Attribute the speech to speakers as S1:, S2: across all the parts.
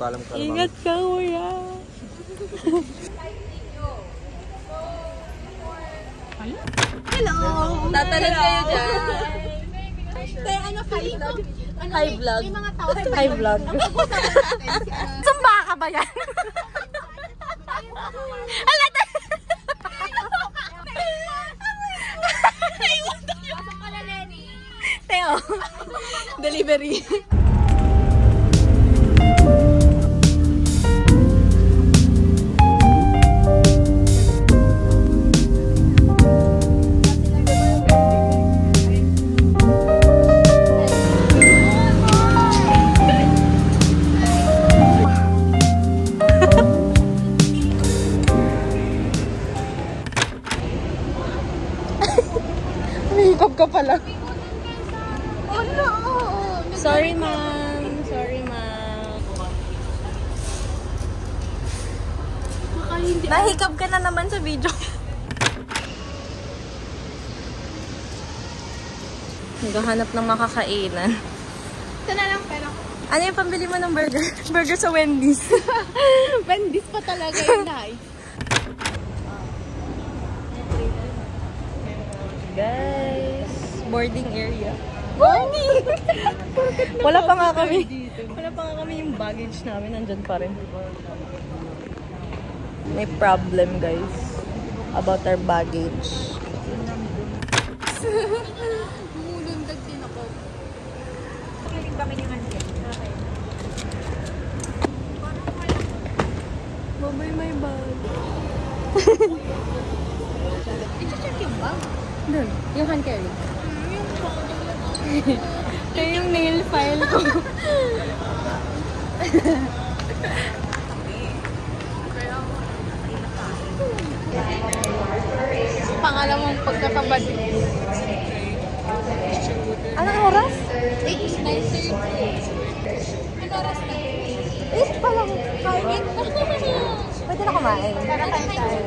S1: ko alam kung
S2: Ingat ka, kuya. Hello!
S3: Tatalon kayo dyan.
S2: Kaya ano, feeling ko,
S3: High vlog.
S2: may mga tao sa
S3: High vlog.
S2: Sumba ka ba yan? Alata! Teo, delivery. Hikap ka pala. Oh no!
S3: Sorry, ma'am. Sorry, ma'am. Nahikap ka na naman sa video. Naghahanap ng makakainan.
S2: Ito na lang pera ko.
S3: Ano yung pambili mo ng burger? Burger sa Wendy's.
S2: Wendy's pa talaga yun, nice.
S3: Guys, boarding area.
S2: Boarding!
S3: Wala pa nga kami yung baggage namin, nandyan pa rin. May problem, guys, about our baggage.
S2: Bumulundag din ako.
S4: Kiling kami ni Mandy. Okay.
S3: Babay, my bag.
S2: I-check yung bag.
S3: Doon, yung hand carry.
S2: Kaya yung nail file ko. Pangalawang pagkakabad.
S3: Anong oras?
S2: 9:30. Ano oras na?
S3: 8 pa lang. Kain. Pwede na kumain.
S2: Para kain tayo.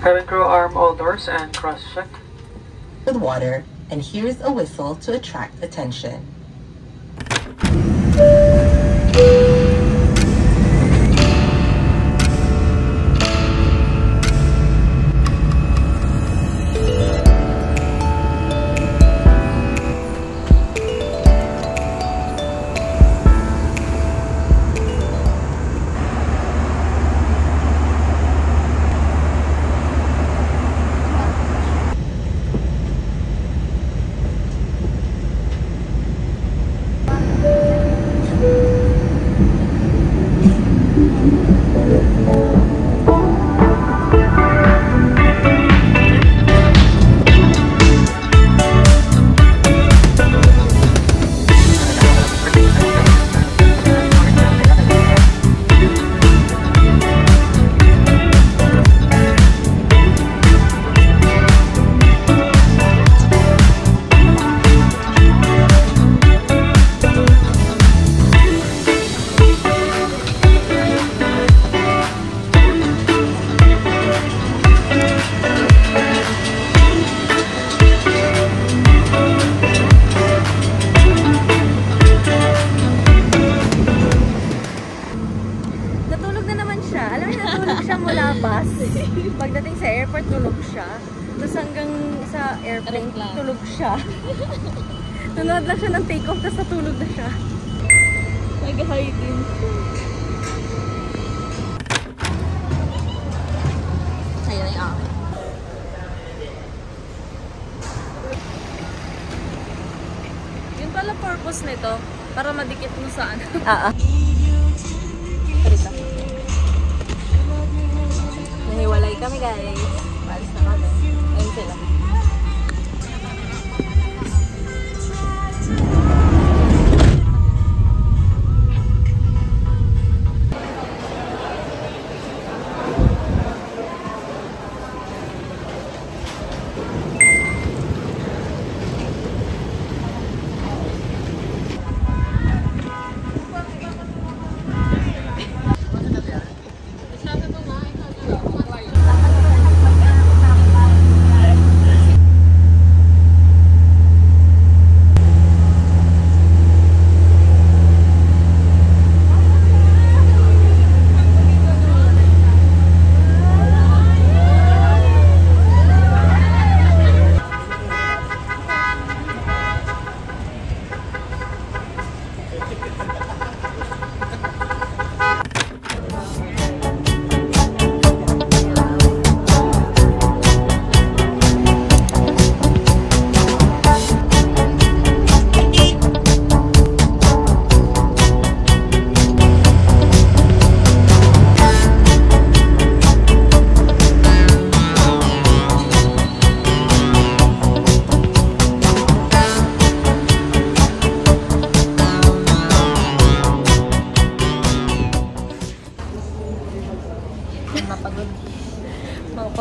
S5: Cabin crew, arm all doors and cross-check.
S6: With water, and here's a whistle to attract attention.
S3: Pagdating sa airport, tulog siya. Tapos hanggang sa airplane, tulog siya. Tunod lang siya ng take-off, tapos natulog na siya. Nag-hiding. Ayun na yung akin. Yun pala purpose nito, para madikit mo sa ano. Nahiwalay kami, guys. Palis na kami. Ayun sila.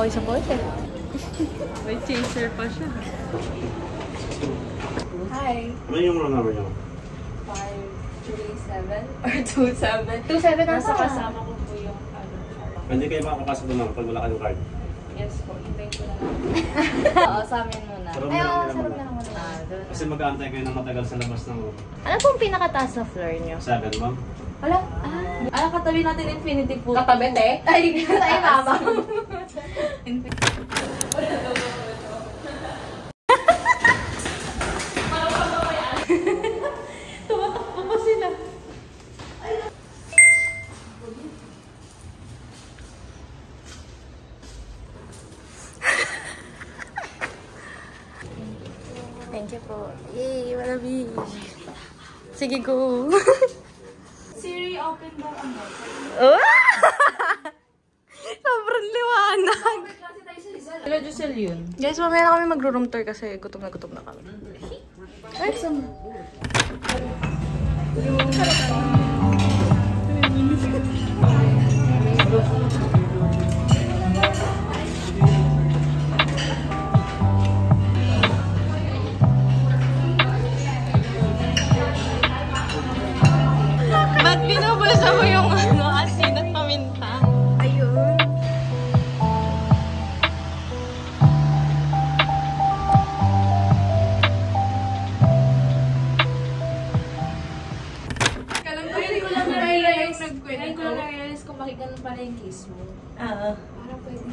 S3: pawis sa pawis eh. May chaser pa siya. Hi.
S1: Ano yung mga number niyo?
S3: 537 or 27? 27 nasa kasama ko po yung
S1: Hindi kayo makakapasok doon pag wala kayong card.
S3: Yes po, hintayin ko na lang. Oo, sa amin muna.
S1: Sarap
S3: Ay,
S1: na
S3: oo,
S1: lang
S3: sarap
S1: nila
S3: na
S1: muna.
S3: naman. Doon.
S1: Kasi mag-aantay kayo ng matagal sa labas ng
S3: Ano pong pinakataas na floor nyo?
S1: 7, ma'am.
S3: Wala. Katabi natin infinity pool. Katabi, te? Ay, sa mama. Tumatakbo pa sila. Thank you po. Yay, malabi. Sige, go.
S2: Siri, open daw ang
S3: Sobrang liwanag. Sila Giselle yun. Guys, mamaya na kami magro-room tour kasi gutom na kami. Ay, saan? Ba't binubulsa mo yung asin at paminta? Ayun.
S2: Ngayon ko lang na-realize kung bakit ganun pala yung kiss mo.
S3: Oo.
S2: Parang pwede.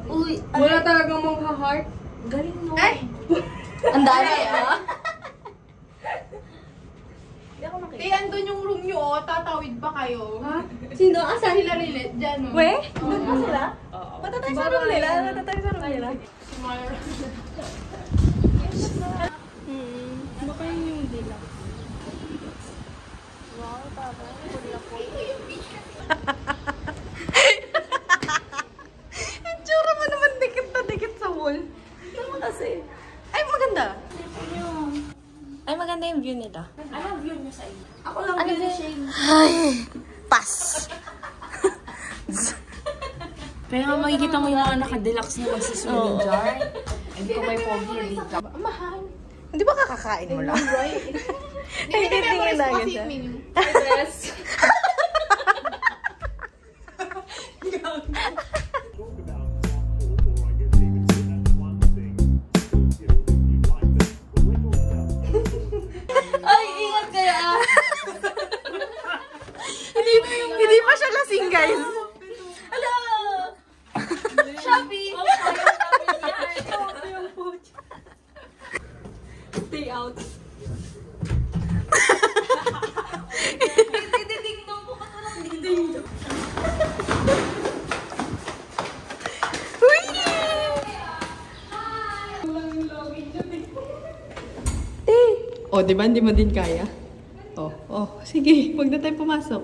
S3: Uy.
S2: Wala talagang magha-heart. Galing no. Ay!
S3: Ang dami ah.
S2: Eh, andun yung room nyo, oh. Tatawid pa kayo. Ha? Sino? Asa sila Rilet? Diyan, oh.
S3: We? Doon pa sila? Matatay sa room nila.
S2: Baka yun yung dila.
S3: Ang tsura mo naman dikit na dikit sa wall. Ano kasi? Ay, maganda. Ay, maganda yung view nila.
S2: Anong view nyo sa inyo? Ako lang
S3: Ano
S2: view
S3: ba?
S2: ni Shane.
S3: Ay, pass.
S4: Kaya nga makikita mo yung mga naka-deluxe na magsiswimming jar. And kung may pogi, dito.
S2: Mahal.
S3: Hindi ba kakakain mo lang? Ay, titingin na agad siya.
S2: Yes.
S3: Ay, ingat kayo ah. Hindi pa siya lasing, guys. Hello! Shopee!
S2: Stay out.
S3: Titignan po ka lang dito. Uy!
S4: Oh, di ba? Hindi mo din kaya? Oh, sige. Huwag na tayo pumasok.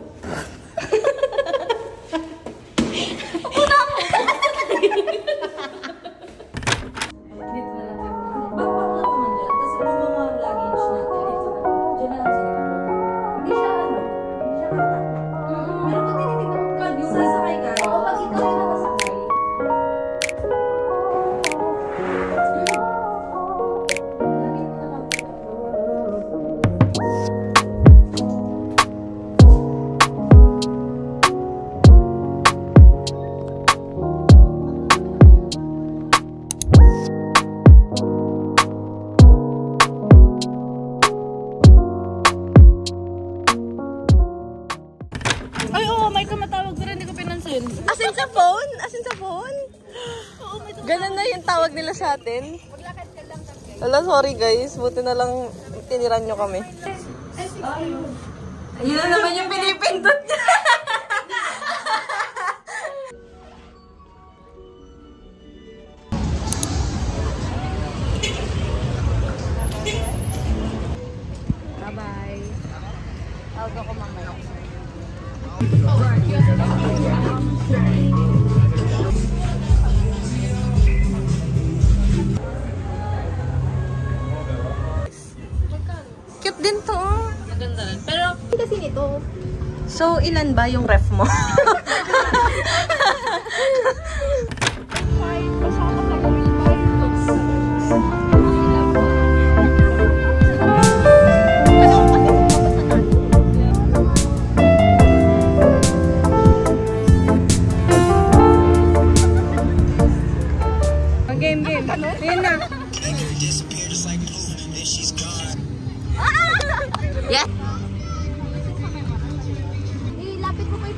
S3: Ay, oo, may kumatawag pero hindi ko pinansin. Asin sa phone? Asin sa phone? Oo, may tumawag. Ganun na yung tawag nila sa atin.
S2: Maglakad ka lang kami.
S3: Wala, sorry guys. Buti na lang tiniran nyo kami. Ayun na naman yung pinipindot niya.
S2: Bye-bye.
S3: Tawag ako mamaya. Cute din to. Maganda rin. Pero,
S2: Kasi nito.
S3: so ilan ba yung ref mo?
S2: 5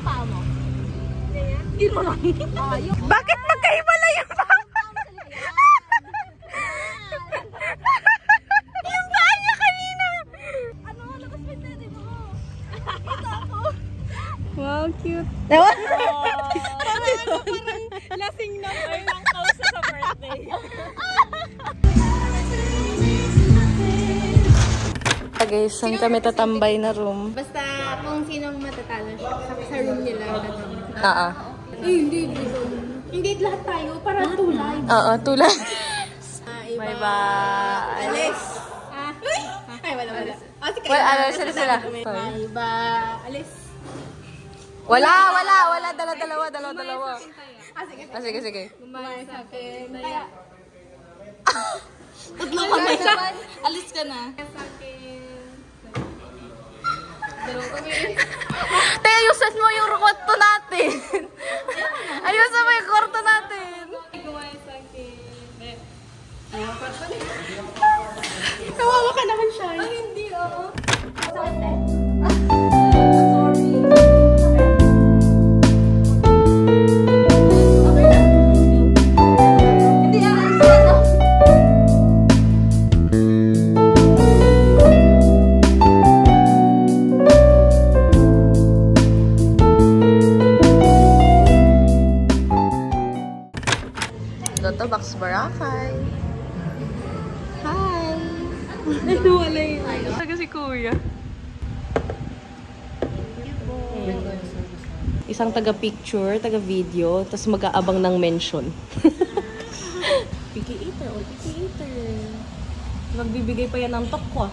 S3: paa mo? Hindi mo lang. Bakit magkahiwalay yung paa? Yung paa niya kanina! Ano? Labas mo yung tete mo. Ito ako. Wow, cute. Parang lasing na. Ay, lang pausa sa birthday. Guys, saan kami tatambay na room?
S2: Basta kung sinong matatalo sa room nila.
S3: Hindi.
S2: Hindi lahat tayo, para tulay.
S3: Tulad.
S2: Iba.
S3: Bye-bye.
S2: Alis. Ay, wala. Sige.
S3: Well, sila.
S2: Iba. Alis.
S3: Wala. Dalawa. Sige.
S2: Gumawa sa akin. Kaya.
S3: Tatlo kami. Alis ka na.
S2: Sa akin. Dalawa kami.
S3: Te, ayusan mo yung kwarto natin. Ayusan mo yung kwarto natin.
S2: Gumawa sa akin. Kawawa ka naman siya. Ay, hindi, oo.
S3: Lotto Box Boracay. Hi! Wala yun. Taga si Kuya. Isang taga-picture, taga-video, tapos mag-aabang ng mention. Picky eater. Magbibigay pa yan ng tokwa.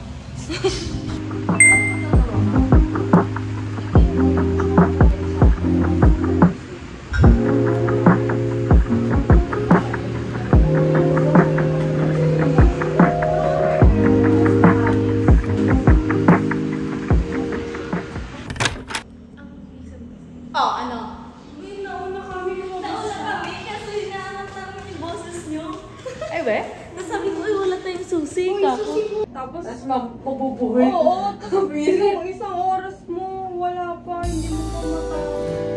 S4: Tapos magpabubuhay.
S2: Oo, tapos isang oras mo, wala pa, hindi mo pa matapos.